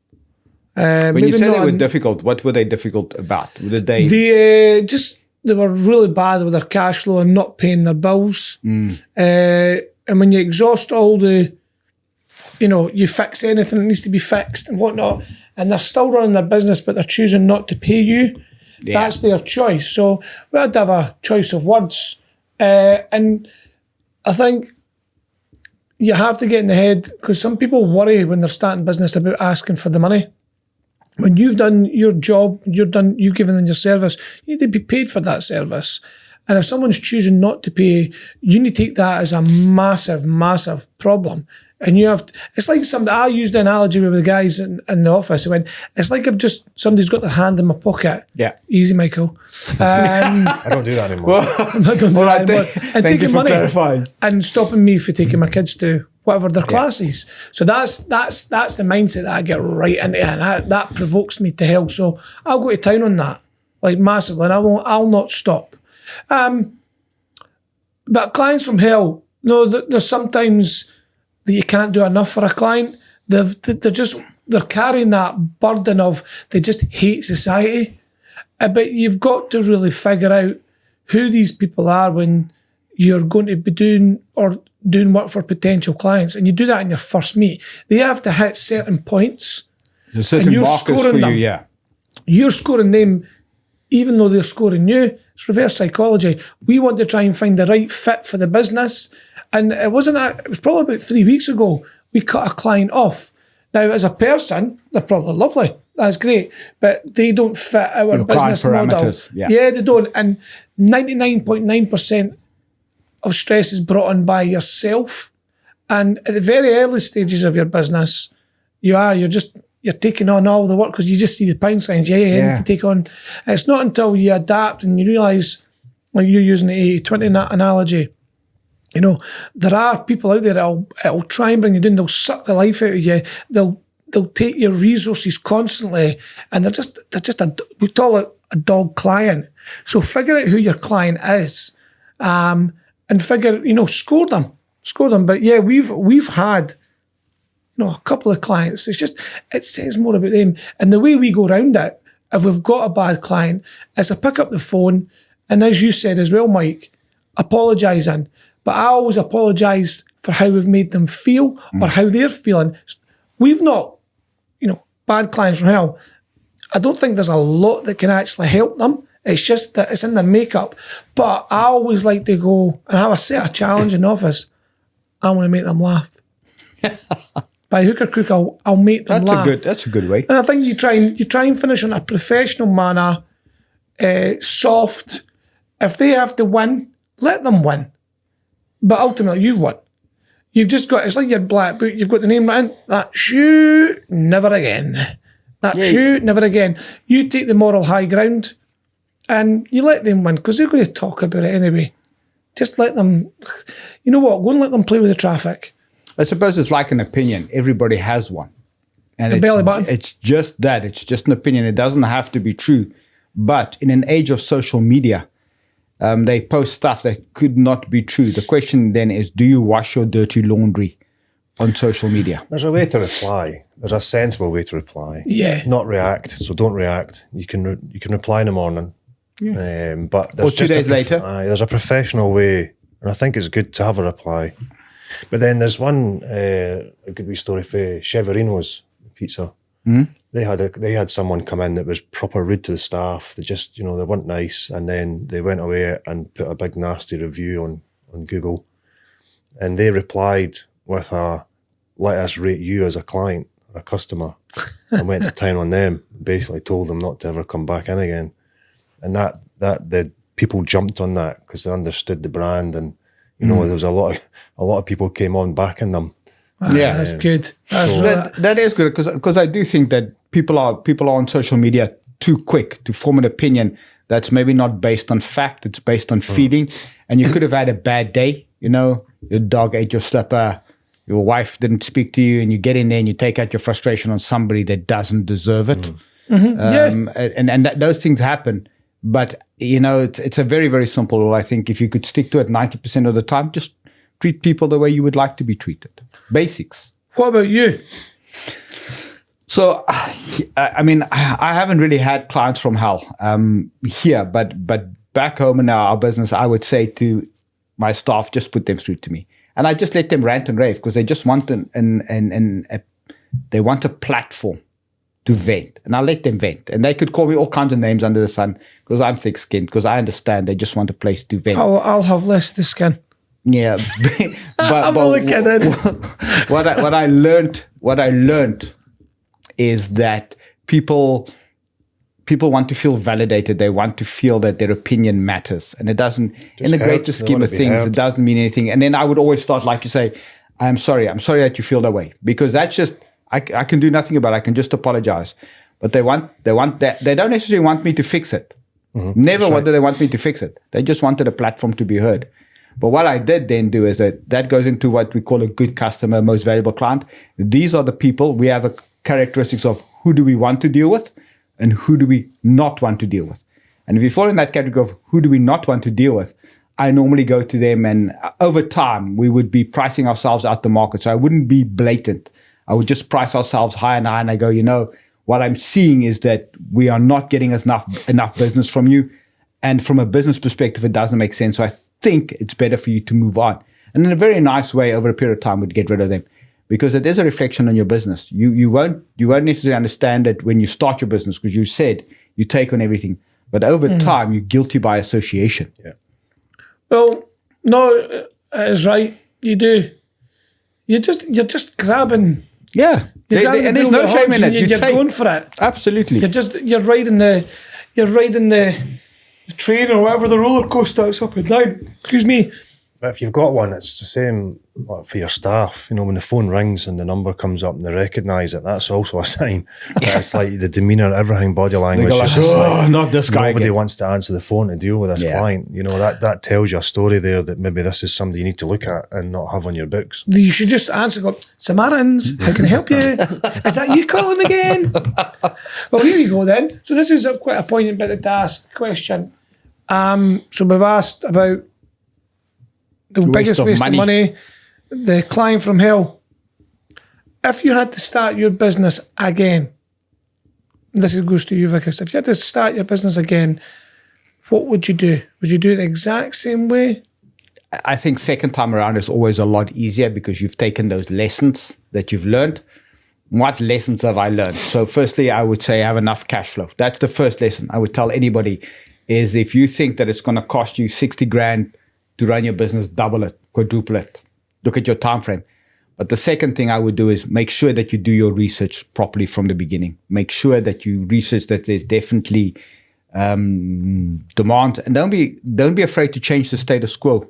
Speaker 3: When you say they were difficult, what were they difficult about? Did they?
Speaker 1: They were really bad with their cash flow and not paying their bills. And when you exhaust all the, you fix anything that needs to be fixed and whatnot, and they're still running their business, but they're choosing not to pay you. Yeah. That's their choice. So we had to have a choice of words. And I think you have to get in the head, because some people worry when they're starting business about asking for the money. When you've done your job, you've given them your service, you need to be paid for that service. And if someone's choosing not to pay, you need to take that as a massive, massive problem. And it's like I used the analogy with the guys in the office. I went, it's like somebody's got their hand in my pocket.
Speaker 3: Yeah.
Speaker 1: Easy, Michael.
Speaker 2: I don't do that anymore.
Speaker 1: I don't do that anymore. And taking money and stopping me for taking my kids to whatever their class is. So that's the mindset that I get right into, and that provokes me to hell. So I'll go to town on that, like massively, and I'll not stop. But clients from hell, there's sometimes that you can't do enough for a client. They're carrying that burden of they just hate society. But you've got to really figure out who these people are when you're going to be doing work for potential clients, and you do that in your first meet, they have to hit certain points.
Speaker 3: There's certain
Speaker 1: you're
Speaker 3: markers
Speaker 1: scoring
Speaker 3: for
Speaker 1: them.
Speaker 3: you, yeah.
Speaker 1: You're scoring them, even though they're scoring you. It's reverse psychology. We want to try and find the right fit for the business. And it was probably about 3 weeks ago, we cut a client off. Now, as a person, they're probably lovely. That's great. But they don't fit our
Speaker 3: Your
Speaker 1: business
Speaker 3: client
Speaker 1: model.
Speaker 3: parameters, yeah.
Speaker 1: Yeah, they don't. And 99.9% of stress is brought on by yourself. And at the very early stages of your business, you're taking on all the work because you just see the pound signs. Yeah, I need to take on. And it's not until you adapt and you realise, like you're using the 80-20 analogy, there are people out there that'll try and bring you down. They'll suck the life out of you. They'll take your resources constantly, and they're just we call it a dog client. So figure out who your client is, and figure, score them. But yeah, we've had, a couple of clients. It says more about them. And the way we go around it, if we've got a bad client, is I pick up the phone, and as you said as well, Mike, apologising. But I always apologise for how we've made them feel or how they're feeling. We've not, bad clients from hell. I don't think there's a lot that can actually help them. It's just that it's in their makeup. But I always like to go and have a set of challenge in the office. I want to make them laugh. By hook or crook, I'll make them laugh.
Speaker 3: That's a good way.
Speaker 1: And I think you try and finish in a professional manner, soft. If they have to win, let them win. But ultimately, you've won. You've just got, it's like your black book, you've got the name written, that shoe, never again. Shoe, never again. You take the moral high ground and you let them win because they're going to talk about it anyway. Just let them, go and let them play with the traffic.
Speaker 3: I suppose it's like an opinion. Everybody has one. And
Speaker 1: belly button.
Speaker 3: It's just that. It's just an opinion. It doesn't have to be true. But in an age of social media, they post stuff that could not be true. The question then is, do you wash your dirty laundry on social media?
Speaker 2: There's a way to reply. There's a sensible way to reply.
Speaker 1: Yeah.
Speaker 2: Not react. So don't react. You can reply in the morning. Yeah. But there's
Speaker 3: Or 2 days later.
Speaker 2: There's a professional way, and I think it's good to have a reply. But then there's one a good wee story for Cheverino's Pizza.
Speaker 3: Mm-hmm.
Speaker 2: They had someone come in that was proper rude to the staff. They just, they weren't nice, and then they went away and put a big nasty review on Google, and they replied with let us rate you as a client or a customer, and went to town on them. Basically told them not to ever come back in again, and that the people jumped on that because they understood the brand, and there was a lot of people came on backing them.
Speaker 1: Yeah, that's good.
Speaker 3: That is good because I do think that people are on social media too quick to form an opinion that's maybe not based on fact. It's based on feeling, and you could have had a bad day. Your dog ate your slipper, your wife didn't speak to you, and you get in there and you take out your frustration on somebody that doesn't deserve it. And those things happen. But it's a very, very simple rule. I think if you could stick to it 90% of the time, just treat people the way you would like to be treated. Basics.
Speaker 1: What about you?
Speaker 3: So, I haven't really had clients from hell here, but back home in our business, I would say to my staff, just put them through to me, and I just let them rant and rave because they just want they want a platform to vent, and I let them vent, and they could call me all kinds of names under the sun because I'm thick-skinned, because I understand they just want a place to vent.
Speaker 1: I'll have less of the skin.
Speaker 3: Yeah,
Speaker 1: I'm only kidding.
Speaker 3: What I learned is that people want to feel validated. They want to feel that their opinion matters, and it doesn't. In the greater scheme of things, it doesn't mean anything. And then I would always start, like you say, I'm sorry that you feel that way, because that's just I can do nothing about it. I can just apologize. But they want that. They don't necessarily want me to fix it. Mm-hmm. Never did they want me to fix it. They just wanted a platform to be heard. But what I did then do is that goes into what we call a good customer, most valuable client. These are the people, we have a characteristics of who do we want to deal with and who do we not want to deal with. And if you fall in that category of who do we not want to deal with, I normally go to them, and over time, we would be pricing ourselves out the market. So I wouldn't be blatant. I would just price ourselves high and high, and I go, what I'm seeing is that we are not getting enough business from you. And from a business perspective, it doesn't make sense. So think it's better for you to move on. And in a very nice way, over a period of time, would get rid of them. Because it is a reflection on your business. You won't necessarily understand it when you start your business, because you said you take on everything. But over time, you're guilty by association.
Speaker 2: Yeah.
Speaker 1: Well, no, it is right. You do. You're just grabbing.
Speaker 3: Yeah. And there's no shame in it.
Speaker 1: You're going for it.
Speaker 3: Absolutely.
Speaker 1: You're riding the train or whatever, the roller coaster. It's up and down. Excuse me.
Speaker 2: But if you've got one, it's the same like for your staff. You know, when the phone rings and the number comes up and they recognise it, that's also a sign. It's like the demeanour, everything, body language.
Speaker 3: Like,
Speaker 2: It's just like,
Speaker 3: not this guy
Speaker 2: nobody
Speaker 3: again.
Speaker 2: wants to answer the phone to deal with this client. You know, that tells you a story there that maybe this is somebody you need to look at and not have on your books.
Speaker 1: You should just answer, go, Samaritans, how can I help you? Is that you calling again? Well, here you go then. So this is quite a poignant bit to ask question. So we've asked about the biggest waste of money, the climb from hell. If you had to start your business again, this goes to you, Vickers. If you had to start your business again, what would you do? Would you do it the exact same way?
Speaker 3: I think second time around is always a lot easier because you've taken those lessons that you've learned. What lessons have I learned? So firstly, I would say have enough cash flow. That's the first lesson I would tell anybody is if you think that it's going to cost you 60 grand to run your business, double it, quadruple it. Look at your time frame. But the second thing I would do is make sure that you do your research properly from the beginning. Make sure that you research that there's definitely demand, and don't be afraid to change the status quo.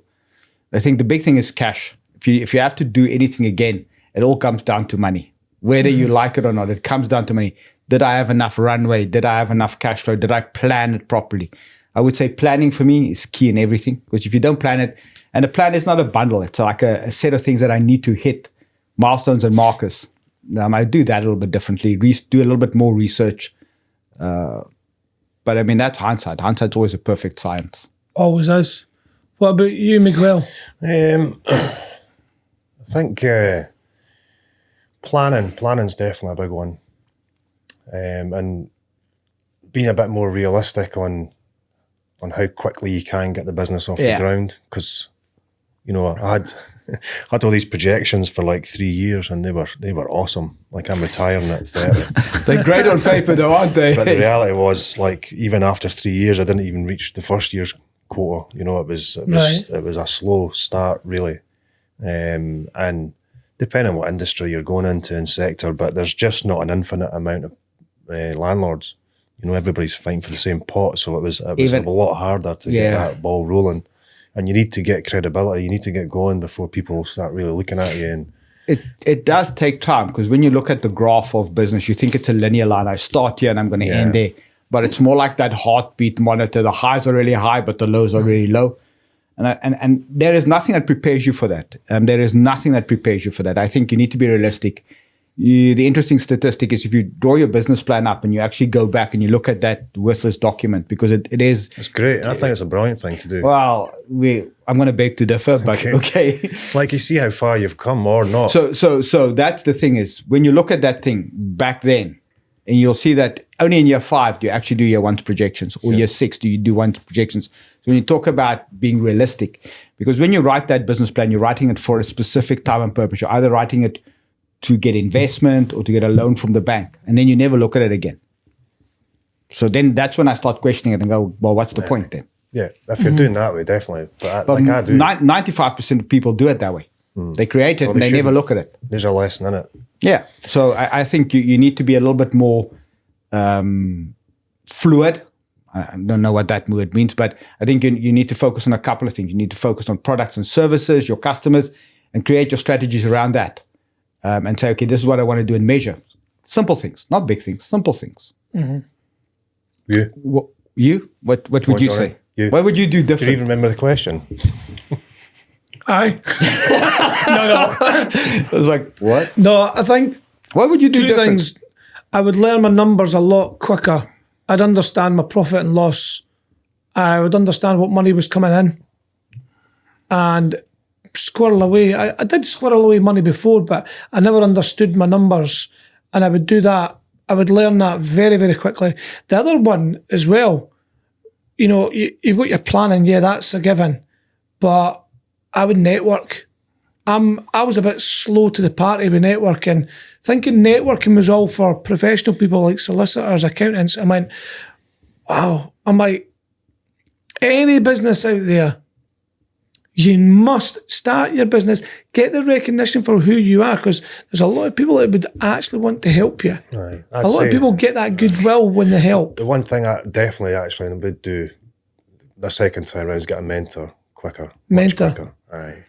Speaker 3: I think the big thing is cash. If you have to do anything again, it all comes down to money. Whether you like it or not, it comes down to money. Did I have enough runway? Did I have enough cash flow? Did I plan it properly? I would say planning for me is key in everything, because if you don't plan it, and a plan is not a bundle, it's like a set of things that I need to hit, milestones and markers. I do that a little bit differently, do a little bit more research. But I mean, that's hindsight. Hindsight's always a perfect science.
Speaker 1: Always is. What about you, Miguel?
Speaker 2: I think planning's definitely a big one. And being a bit more realistic on how quickly you can get the business off the ground, because you know I had all these projections for like 3 years and they were awesome. Like I'm retiring at 30.
Speaker 3: They're great on paper though, aren't they?
Speaker 2: But the reality was, like, even after 3 years, I didn't even reach the first year's quota. You know, it was a slow start really, and depending on what industry you're going into and sector, but there's just not an infinite amount of landlords. You know, everybody's fighting for the same pot, so it was a lot harder to get that ball rolling. And you need to get credibility. You need to get going before people start really looking at you. And
Speaker 3: it does take time, because when you look at the graph of business, you think it's a linear line. I start here and I'm going to end there. But it's more like that heartbeat monitor. The highs are really high, but the lows are really low. And there is nothing that prepares you for that. There is nothing that prepares you for that. I think you need to be realistic. The interesting statistic is if you draw your business plan up and you actually go back and you look at that worthless document, because it is...
Speaker 2: It's great. I think it's a brilliant thing to do.
Speaker 3: Well, I'm going to beg to differ, but okay.
Speaker 2: Like, you see how far you've come or not.
Speaker 3: So that's the thing is, when you look at that thing back then, and you'll see that only in year 5 do you actually do year 1's projections, or year 6 do you do 1's projections. So when you talk about being realistic, because when you write that business plan, you're writing it for a specific time and purpose. You're either writing it to get investment or to get a loan from the bank, and then you never look at it again. So then that's when I start questioning it and go, well, what's the point then?
Speaker 2: Yeah, if you're doing that way, definitely. But
Speaker 3: I
Speaker 2: do.
Speaker 3: 95% of people do it that way. They create it and they never look at it.
Speaker 2: There's a lesson in it.
Speaker 3: Yeah. So I think you need to be a little bit more fluid. I don't know what that word means, but I think you need to focus on a couple of things. You need to focus on products and services, your customers, and create your strategies around that. And say, okay, this is what I want to do and measure. Simple things, not big things, simple things.
Speaker 2: Mm-hmm.
Speaker 3: What would you say?
Speaker 2: You.
Speaker 3: What would you do different?
Speaker 2: Do you even remember the question?
Speaker 1: Aye.
Speaker 3: I was like, what?
Speaker 1: No, I think...
Speaker 3: What would you do
Speaker 1: two
Speaker 3: different?
Speaker 1: things. I would learn my numbers a lot quicker. I'd understand my profit and loss. I would understand what money was coming in. And squirrel away. I did squirrel away money before, but I never understood my numbers. And I would do that. I would learn that very, very quickly. The other one as well, you know, you've got your planning. Yeah, that's a given. but I would network. I was a bit slow to the party with networking, thinking networking was all for professional people like solicitors, accountants. I went, wow. I'm like, any business out there, you must start your business, get the recognition for who you are, because there's a lot of people that would actually want to help you.
Speaker 2: Aye.
Speaker 1: A lot of people get that goodwill when they help.
Speaker 2: The one thing I definitely actually would do the second time around is get a mentor quicker.
Speaker 1: Mentor.
Speaker 2: Much quicker. Aye.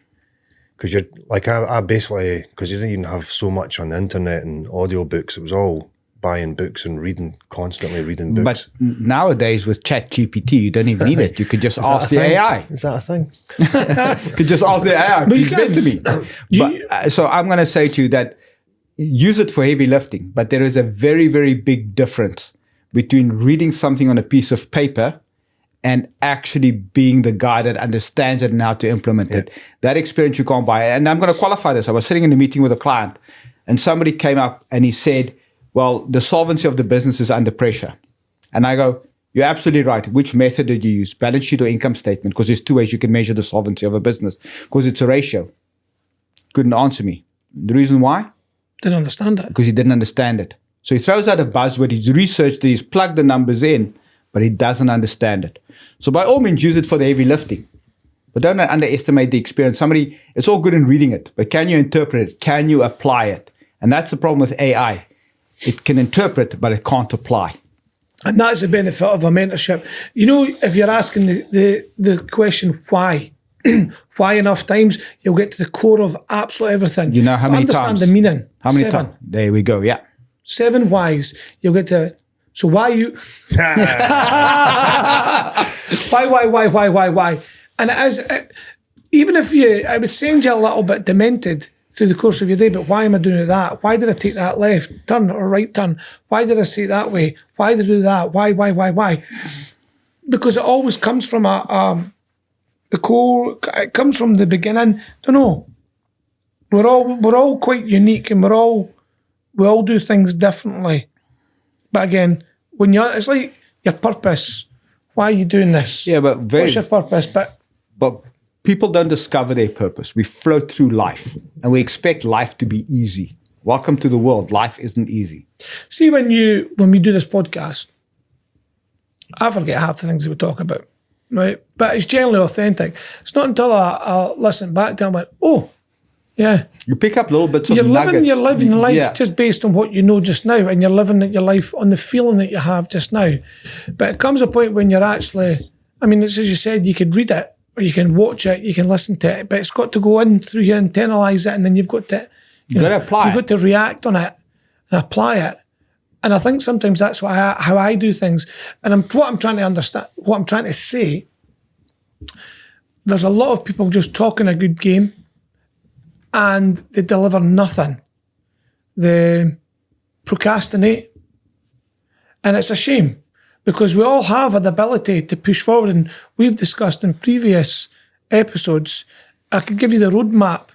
Speaker 2: Because you're like, I basically, because you didn't even have so much on the internet and audio books, it was all buying books and constantly reading books.
Speaker 3: But nowadays with Chat GPT, you don't even need it. You could just ask the AI.
Speaker 2: Is that a thing?
Speaker 3: You could just ask the AI, please vent to me. So I'm going to say to you that use it for heavy lifting, but there is a very, very big difference between reading something on a piece of paper and actually being the guy that understands it and how to implement it. That experience you can't buy. And I'm going to qualify this. I was sitting in a meeting with a client and somebody came up and he said, well, the solvency of the business is under pressure. And I go, you're absolutely right. Which method did you use? Balance sheet or income statement? Because there's two ways you can measure the solvency of a business. Because it's a ratio. Couldn't answer me. The reason why?
Speaker 1: Didn't understand it.
Speaker 3: Because he didn't understand it. So he throws out a buzzword, he's researched it, he's plugged the numbers in, but he doesn't understand it. So by all means, use it for the heavy lifting. But don't underestimate the experience. It's all good in reading it, but can you interpret it? Can you apply it? And that's the problem with AI. It can interpret, but it can't apply.
Speaker 1: And that's the benefit of a mentorship. You know, if you're asking the question, why? Why enough times, you'll get to the core of absolutely everything.
Speaker 3: You know how many
Speaker 1: understand
Speaker 3: times?
Speaker 1: The meaning.
Speaker 3: How many
Speaker 1: 7.
Speaker 3: times? There we go, yeah.
Speaker 1: 7 whys. You'll get to, so why you... Why? And it is, even if I would send you a little bit demented through the course of your day, but why am I doing that? Why did I take that left turn or right turn? Why did I say it that way? Why did I do that? Why? Because it always comes from the core, it comes from the beginning. Don't know. We're all quite unique and we all do things differently. But again, it's like your purpose. Why are you doing this?
Speaker 3: Yeah, but
Speaker 1: what's your purpose?
Speaker 3: But people don't discover their purpose. We float through life and we expect life to be easy. Welcome to the world. Life isn't easy.
Speaker 1: See, when we do this podcast, I forget half the things that we talk about, right? But it's generally authentic. It's not until I listen back to it and went, oh, yeah.
Speaker 3: You pick up little bits of nuggets.
Speaker 1: You're living life just based on what you know just now, and you're living your life on the feeling that you have just now. But it comes a point when you're actually, I mean, it's as you said, you can read it, or you can watch it, you can listen to it, but it's got to go in through you, internalise it, and then you've got to,
Speaker 3: you've got to apply
Speaker 1: You've got to react on it and apply it. And I think sometimes that's how I do things. And what I'm trying to understand, what I'm trying to say, there's a lot of people just talking a good game and they deliver nothing. They procrastinate. And it's a shame because we all have the ability to push forward. And we've discussed in previous episodes, I could give you the roadmap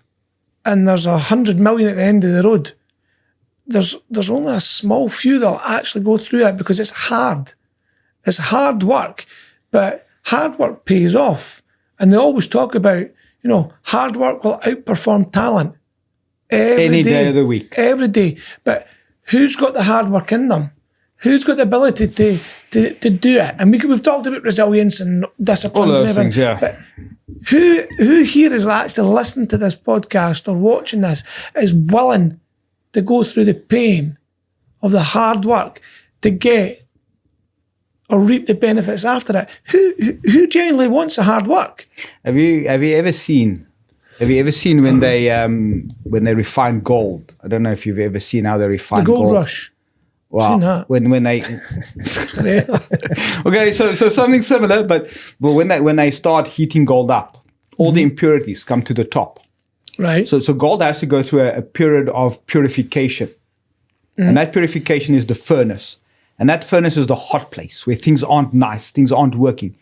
Speaker 1: and there's 100 million at the end of the road. There's only a small few that'll actually go through it because it's hard. It's hard work, but hard work pays off. And they always talk about, hard work will outperform talent.
Speaker 3: Any day of the week.
Speaker 1: Every day. But who's got the hard work in them? Who's got the ability to do it? And we've talked about resilience and disciplines and everything.
Speaker 3: Things, yeah.
Speaker 1: But who here is actually listening to this podcast or watching this is willing to go through the pain of the hard work to get or reap the benefits after it? Who genuinely wants the hard work? Have you
Speaker 3: ever seen when they refine gold? I don't know if you've ever seen how they refine
Speaker 1: the gold rush.
Speaker 3: Well,
Speaker 1: seen that.
Speaker 3: when they okay, so something similar, but when they start heating gold up, all the impurities come to the top.
Speaker 1: Right.
Speaker 3: So gold has to go through a period of purification. And that purification is the furnace. And that furnace is the hot place where things aren't nice, things aren't working.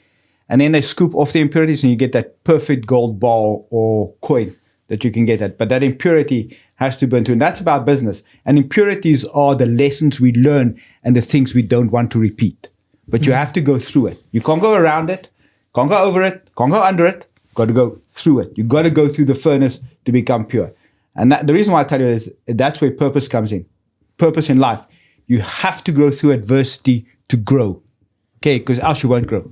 Speaker 3: And then they scoop off the impurities and you get that perfect gold bar or coin that you can get at. But that impurity has to burn through. And that's about business. And impurities are the lessons we learn and the things we don't want to repeat. But you have to go through it. You can't go around it, can't go over it, can't go under it. You've got to go through it. You got to go through the furnace to become pure. And the reason why I tell you is that's where purpose comes in. Purpose in life. You have to go through adversity to grow. Okay, because else you won't grow.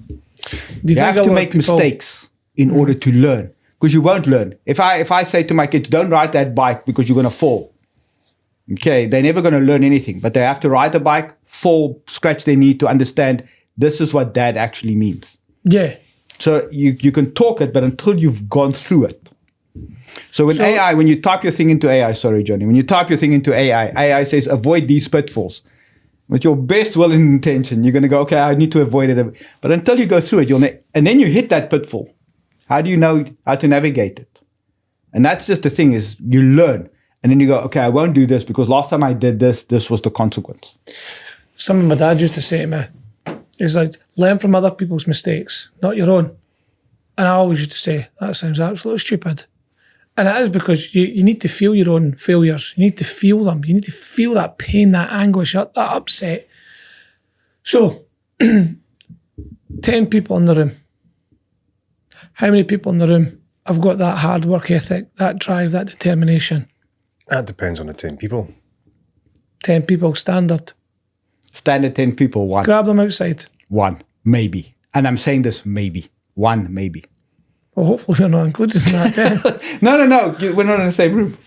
Speaker 3: You have to make mistakes in order to learn. Because you won't learn. If I say to my kids, don't ride that bike because you're going to fall. Okay, they're never going to learn anything. But they have to ride the bike, fall, scratch their knee to understand this is what dad actually means.
Speaker 1: Yeah.
Speaker 3: So you can talk it, but until you've gone through it. So when you type your thing into AI, sorry, Johnny, when you type your thing into AI says avoid these pitfalls. With your best will and intention, you're going to go, okay, I need to avoid it. But until you go through it, and then you hit that pitfall. How do you know how to navigate it? And that's just the thing is you learn. And then you go, okay, I won't do this because last time I did this was the consequence.
Speaker 1: Something my dad used to say to me is like, learn from other people's mistakes, not your own. And I always used to say, that sounds absolutely stupid. And it is because you need to feel your own failures. You need to feel them. You need to feel that pain, that anguish, that upset. So, 10 people in the room. How many people in the room have got that hard work ethic, that drive, that determination?
Speaker 2: That depends on the 10 people.
Speaker 1: 10 people standard.
Speaker 3: Standard 10 people, 1.
Speaker 1: Grab them outside.
Speaker 3: 1, maybe. And I'm saying this maybe. 1, maybe.
Speaker 1: Well, hopefully you're not included in that 10.
Speaker 3: No. We're not in the same room.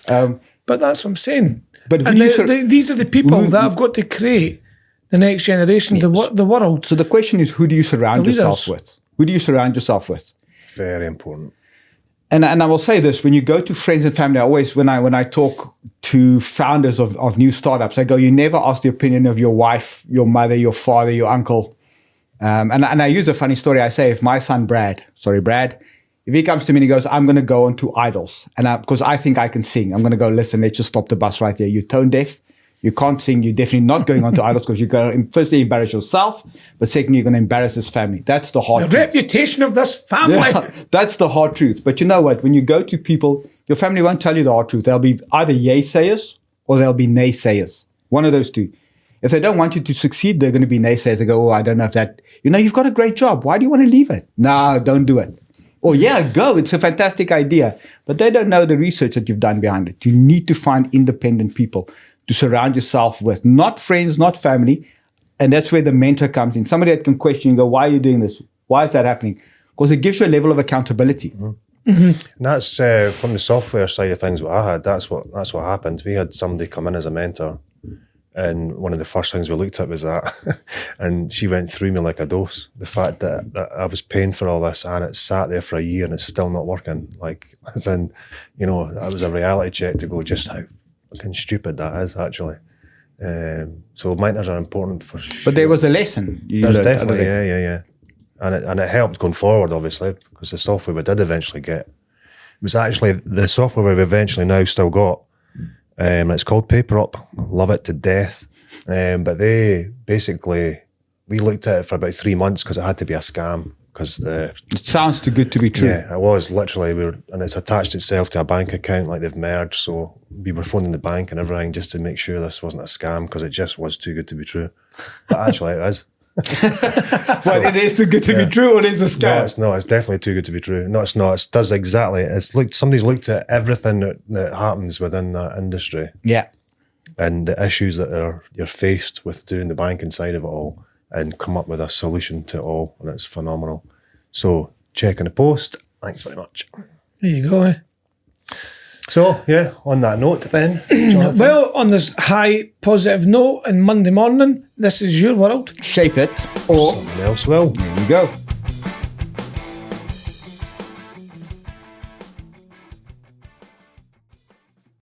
Speaker 1: But that's what I'm saying.
Speaker 3: But
Speaker 1: and these are the people that have got to create the next generation, the world.
Speaker 3: So the question is, who do you surround yourself with? Who do you surround yourself with?
Speaker 2: Very important.
Speaker 3: And I will say this, when you go to friends and family, I always, when I talk to founders of new startups, I go, you never ask the opinion of your wife, your mother, your father, your uncle. And I use a funny story. I say, if my son Brad, if he comes to me and he goes, I'm going to go on to Idols, and because I think I can sing, I'm going to go, listen, let's just stop the bus right there. You're tone deaf. You can't sing. You're definitely not going on to Idols because you're going to firstly embarrass yourself, but secondly, you're going to embarrass his family. That's the hard truth.
Speaker 1: Reputation of this family.
Speaker 3: Yeah, that's the hard truth. But you know what? When you go to people, your family won't tell you the hard truth. They'll be either yay sayers or they'll be naysayers. One of those two. If they don't want you to succeed, they're going to be naysayers. They go, oh, I don't know if that, you've got a great job. Why do you want to leave it? No, don't do it. Or yeah, go. It's a fantastic idea. But they don't know the research that you've done behind it. You need to find independent people to surround yourself with, not friends, not family. And that's where the mentor comes in. Somebody that can question you and go, why are you doing this? Why is that happening? Because it gives you a level of accountability.
Speaker 2: Mm-hmm. And that's from the software side of things what I had. That's what happened. We had somebody come in as a mentor. And one of the first things we looked at was that. And she went through me like a dose. The fact that I was paying for all this and it sat there for a year and it's still not working. Like, as in, that was a reality check to go just how fucking stupid that is, actually. So mentors are important for sure.
Speaker 3: But there was a lesson.
Speaker 2: There's definitely, yeah. And it helped going forward, obviously, because the software we did eventually get, it was actually the software we eventually now still got. It's called PaperUp. Love it to death. But we looked at it for about 3 months because it had to be a scam. Because
Speaker 3: it sounds too good to be true.
Speaker 2: Yeah, it was literally. And it's attached itself to a bank account, like they've merged. So we were phoning the bank and everything just to make sure this wasn't a scam because it just was too good to be true. But actually, it is.
Speaker 3: Well, it is too good to be true, or it is a scam?
Speaker 2: No, it's not. It's definitely too good to be true. No, it's not. It does exactly. It's like somebody's looked at everything that happens within that industry.
Speaker 3: Yeah.
Speaker 2: And the issues that you're faced with doing the banking side of it all, and come up with a solution to it all, and it's phenomenal. So check in the post. Thanks very much.
Speaker 1: There you go.
Speaker 2: So yeah, on that note then, Jonathan.
Speaker 1: Well, on this high positive note, and Monday morning, this is your world.
Speaker 3: Shape it, or
Speaker 2: someone else will.
Speaker 3: there you go.